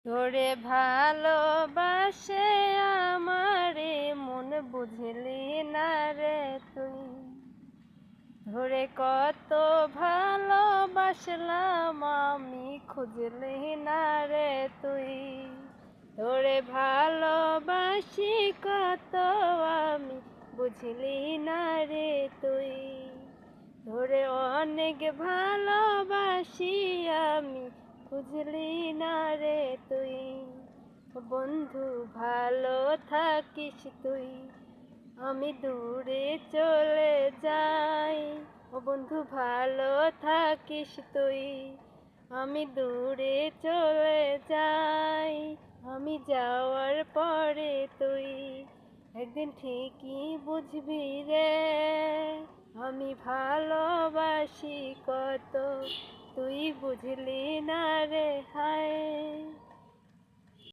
তোরে ভালোবাসে আমারে মন বুঝলি না রে তুই। ধরে কত ভালোবাসলাম আমি খুঁজলি না রে তুই। তোরে ভালোবাসি কত আমি বুঝলি না রে তুই। তোরে অনেক ভালোবাসি আমি বুঝলি না রে তুই। বন্ধু ভালো থাকিস তুই, আমি দূরে চলে যাই। ও বন্ধু ভালো থাকিস তুই, আমি দূরে চলে যাই। আমি যাওয়ার পরে তুই একদিন ঠিকই বুঝবি রে, আমি ভালোবাসি কত তুই বুঝলি না রে হায়।